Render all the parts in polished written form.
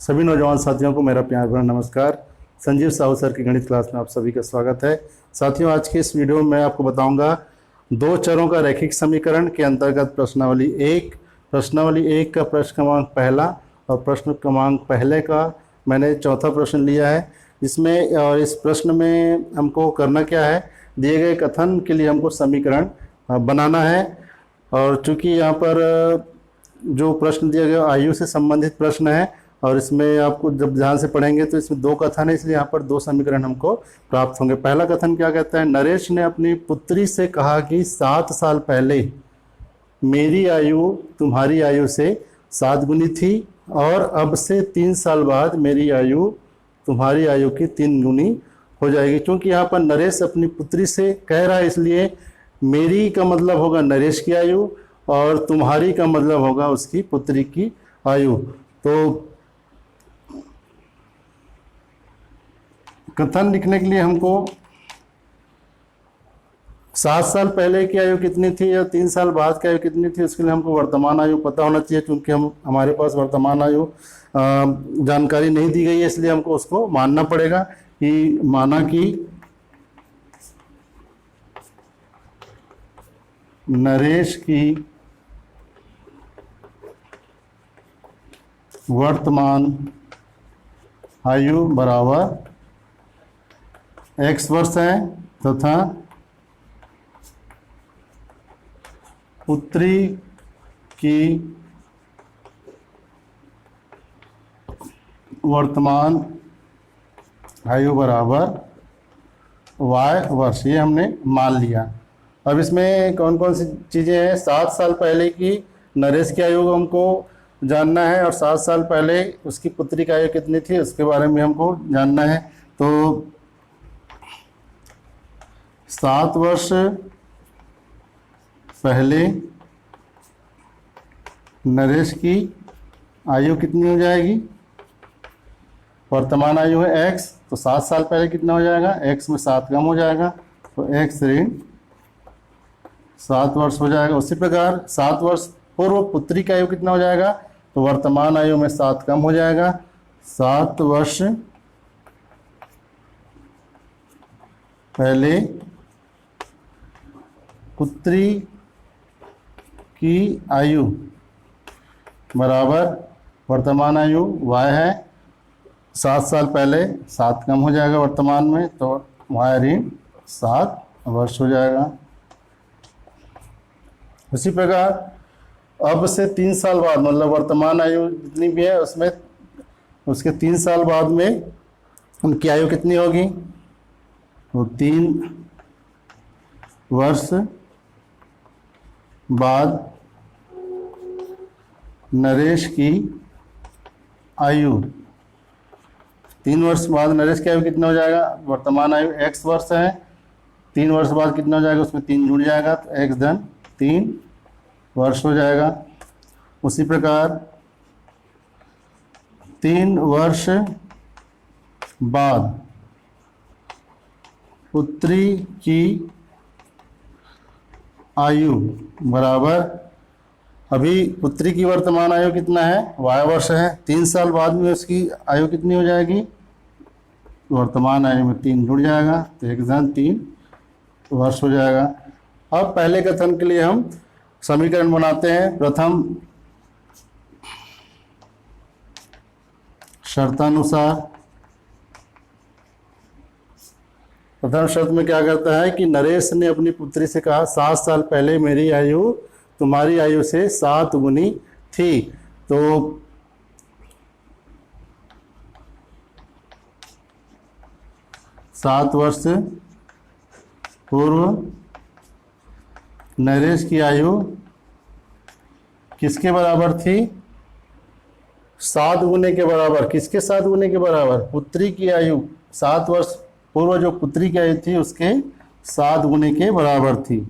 सभी नौजवान साथियों को मेरा प्यार भरा नमस्कार। संजीव साहू सर की गणित क्लास में आप सभी का स्वागत है। साथियों, आज के इस वीडियो में मैं आपको बताऊंगा दो चरों का रैखिक समीकरण के अंतर्गत प्रश्नावली एक का प्रश्न क्रमांक पहला और प्रश्न क्रमांक पहले का मैंने चौथा प्रश्न लिया है। इसमें और इस प्रश्न में हमको करना क्या है, दिए गए कथन के लिए हमको समीकरण बनाना है। और चूंकि यहाँ पर जो प्रश्न दिया गया आयु से संबंधित प्रश्न है और इसमें आपको जब ध्यान से पढ़ेंगे तो इसमें दो कथन है, इसलिए यहाँ पर दो समीकरण हमको प्राप्त होंगे। पहला कथन क्या कहता है, नरेश ने अपनी पुत्री से कहा कि 7 साल पहले मेरी आयु तुम्हारी आयु से 7 गुनी थी और अब से 3 साल बाद मेरी आयु तुम्हारी आयु की 3 गुनी हो जाएगी। क्योंकि यहाँ पर नरेश अपनी पुत्री से कह रहा है, इसलिए मेरी का मतलब होगा नरेश की आयु और तुम्हारी का मतलब होगा उसकी पुत्री की आयु। तो कथन लिखने के लिए हमको 7 साल पहले की आयु कितनी थी या 3 साल बाद की आयु कितनी थी, उसके लिए हमको वर्तमान आयु पता होना चाहिए। क्योंकि हमारे पास वर्तमान आयु जानकारी नहीं दी गई है, इसलिए हमको उसको मानना पड़ेगा कि माना कि नरेश की वर्तमान आयु बराबर x वर्ष है तथा पुत्री की वर्तमान आयु बराबर y वर्ष, ये हमने मान लिया। अब इसमें कौन कौन सी चीज़ें हैं, 7 साल पहले की नरेश की आयु हमको जानना है और 7 साल पहले उसकी पुत्री की आयु कितनी थी उसके बारे में हमको जानना है। तो 7 वर्ष पहले नरेश की आयु कितनी हो जाएगी, वर्तमान आयु है x, तो 7 साल पहले कितना हो जाएगा, x में 7 कम हो जाएगा तो x ऋण 7 वर्ष हो जाएगा। उसी प्रकार 7 वर्ष पूर्व पुत्री की आयु कितना हो जाएगा, तो वर्तमान आयु में 7 कम हो जाएगा, 7 वर्ष पहले पुत्री की आयु बराबर वर्तमान आयु y है, 7 साल पहले 7 कम हो जाएगा वर्तमान में तो y ऋण 7 वर्ष हो जाएगा। उसी प्रकार अब से 3 साल बाद मतलब वर्तमान आयु जितनी भी है उसमें उसके 3 साल बाद में उनकी आयु कितनी होगी, तो 3 वर्ष बाद नरेश की आयु, 3 वर्ष बाद नरेश की आयु कितना हो जाएगा, वर्तमान आयु x वर्ष है, 3 वर्ष बाद कितना हो जाएगा, उसमें 3 जुड़ जाएगा तो x धन 3 वर्ष हो जाएगा। उसी प्रकार 3 वर्ष बाद पुत्री की आयु बराबर, अभी पुत्री की वर्तमान आयु कितना है, y वर्ष है, 3 साल बाद में उसकी आयु कितनी हो जाएगी, वर्तमान आयु में 3 जुड़ जाएगा तो एक धन 3 वर्ष हो जाएगा। अब पहले कथन के लिए हम समीकरण बनाते हैं। प्रथम शर्तानुसार, प्रथम शर्त में क्या करता है कि नरेश ने अपनी पुत्री से कहा 7 साल पहले मेरी आयु तुम्हारी आयु से 7 गुनी थी। तो 7 वर्ष पूर्व नरेश की आयु किसके बराबर थी, 7 गुने के बराबर। किसके 7 गुने के बराबर, पुत्री की आयु 7 वर्ष पूर्व जो पुत्री की आयु थी उसके 7 गुने के बराबर थी।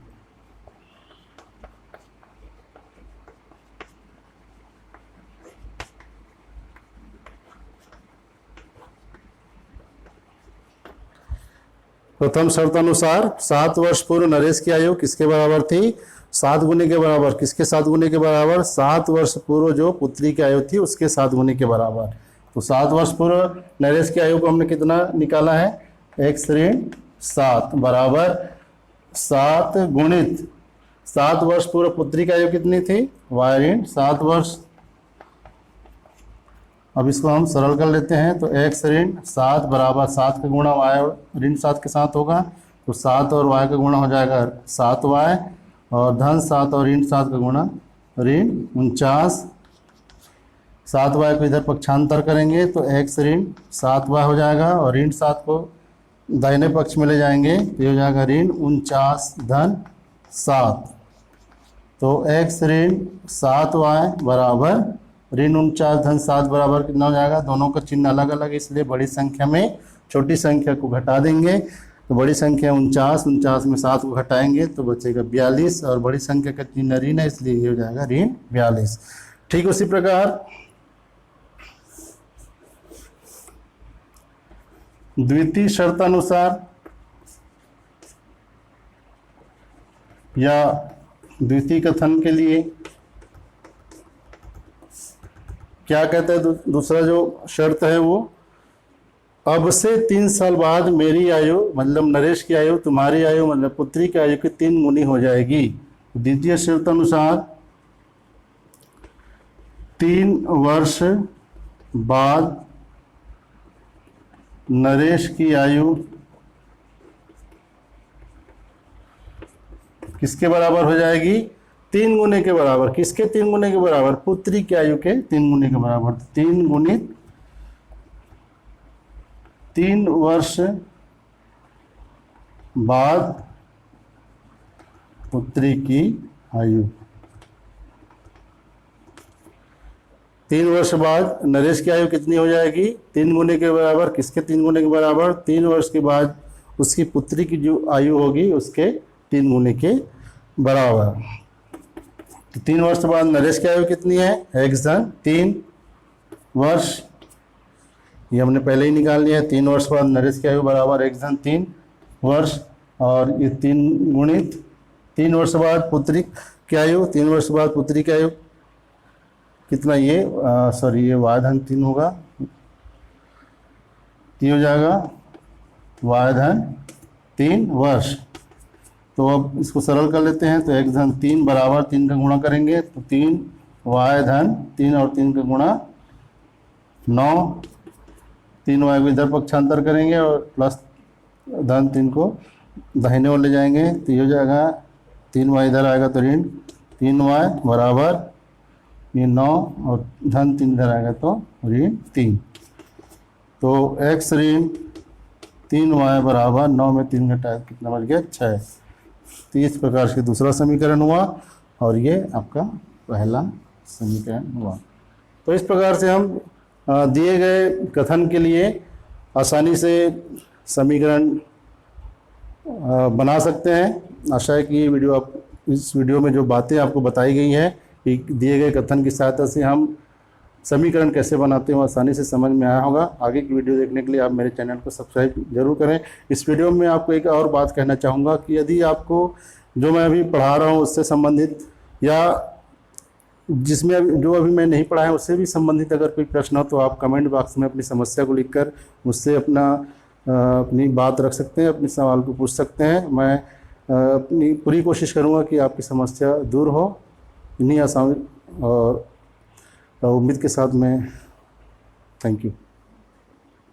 प्रथम शर्त अनुसार 7 वर्ष पूर्व नरेश की आयु किसके बराबर थी, 7 गुने के बराबर। किसके 7 गुने के बराबर, 7 वर्ष पूर्व जो पुत्री की आयु थी उसके 7 गुने के बराबर। तो 7 वर्ष पूर्व नरेश की आयु को हमने कितना निकाला है, x ऋण 7 बराबर 7 गुणित 7 वर्ष पूर्व पुत्री की आयु कितनी थी, y ऋण 7 वर्ष। अब इसको हम सरल कर लेते हैं, तो x ऋण 7 बराबर 7 का गुणा y ऋण 7 के साथ होगा, तो 7 और y का गुणा हो जाएगा 7y, और धन 7 और ऋण 7 का गुणा ऋण 49। 7y को इधर पक्षांतर करेंगे तो x ऋण 7y हो जाएगा, और ऋण 7 को दाहिने पक्ष में ले जाएंगे तो ये हो जाएगा ऋण 49 धन 7। तो x ऋण 7y बराबर ऋण 49 धन 7 बराबर कितना हो जाएगा, दोनों का चिन्ह अलग अलग है इसलिए बड़ी संख्या में छोटी संख्या को घटा देंगे। तो बड़ी संख्या 49 में 7 को घटाएंगे तो बचेगा 42, और बड़ी संख्या का चिन्ह ऋण है इसलिए ये हो जाएगा ऋण 42। ठीक उसी प्रकार द्वितीय शर्तानुसार या द्वितीय कथन के लिए क्या कहता है, दूसरा जो शर्त है वो, अब से 3 साल बाद मेरी आयु मतलब नरेश की आयु तुम्हारी आयु मतलब पुत्री की आयु की 3 गुनी हो जाएगी। द्वितीय शर्त अनुसार 3 वर्ष बाद नरेश की आयु किसके बराबर हो जाएगी, 3 गुने के बराबर। किसके 3 गुने के बराबर, पुत्री की आयु के 3 गुने के बराबर। 3 गुणित 3 वर्ष बाद पुत्री की आयु। 3 वर्ष बाद नरेश की आयु कितनी हो जाएगी, 3 गुने के बराबर। किसके 3 गुने के बराबर, 3 वर्ष के बाद उसकी पुत्री की जो आयु होगी उसके 3 गुने के बराबर। तो 3 वर्ष बाद नरेश की आयु कितनी है, x धन 3 वर्ष, ये हमने पहले ही निकाल लिया है। 3 वर्ष बाद नरेश की आयु बराबर x धन 3 वर्ष, और ये 3 गुणित 3 वर्ष बाद पुत्री की आयु। 3 वर्ष बाद पुत्री की आयु कितना, ये सॉरी ये y धन 3 होगा, ये हो जाएगा y धन 3 वर्ष। तो अब इसको सरल कर लेते हैं, तो x धन 3 बराबर 3 का गुणा करेंगे तो 3 y धन 3 और 3 का गुणा 9, 3 y को इधर पक्षांतर करेंगे और प्लस धन 3 को दाहिने ओर ले जाएंगे तो ये हो जाएगा 3y इधर आएगा तो ऋण 3y बराबर ये 9 और धन 3 इधर आएगा तो ऋण 3। तो x ऋण 3y बराबर 9 में 3 घटाए कितना बच गया, 6। तो इस प्रकार से दूसरा समीकरण हुआ, और ये आपका पहला समीकरण हुआ। तो इस प्रकार से हम दिए गए कथन के लिए आसानी से समीकरण बना सकते हैं। आशा है कि ये वीडियो आप इस वीडियो में जो बातें आपको बताई गई हैं कि दिए गए कथन की सहायता से हम समीकरण कैसे बनाते हैं वो आसानी से समझ में आया होगा। आगे की वीडियो देखने के लिए आप मेरे चैनल को सब्सक्राइब जरूर करें। इस वीडियो में आपको एक और बात कहना चाहूँगा कि यदि आपको जो मैं अभी पढ़ा रहा हूँ उससे संबंधित या जिसमें जो अभी मैं नहीं पढ़ा है उससे भी संबंधित अगर कोई प्रश्न हो तो आप कमेंट बॉक्स में अपनी समस्या को लिखकर मुझसे अपनी बात रख सकते हैं, अपने सवाल को पूछ सकते हैं। मैं अपनी पूरी कोशिश करूँगा कि आपकी समस्या दूर हो। इन्हीं आसान और उम्मीद के साथ मैं थैंक यू।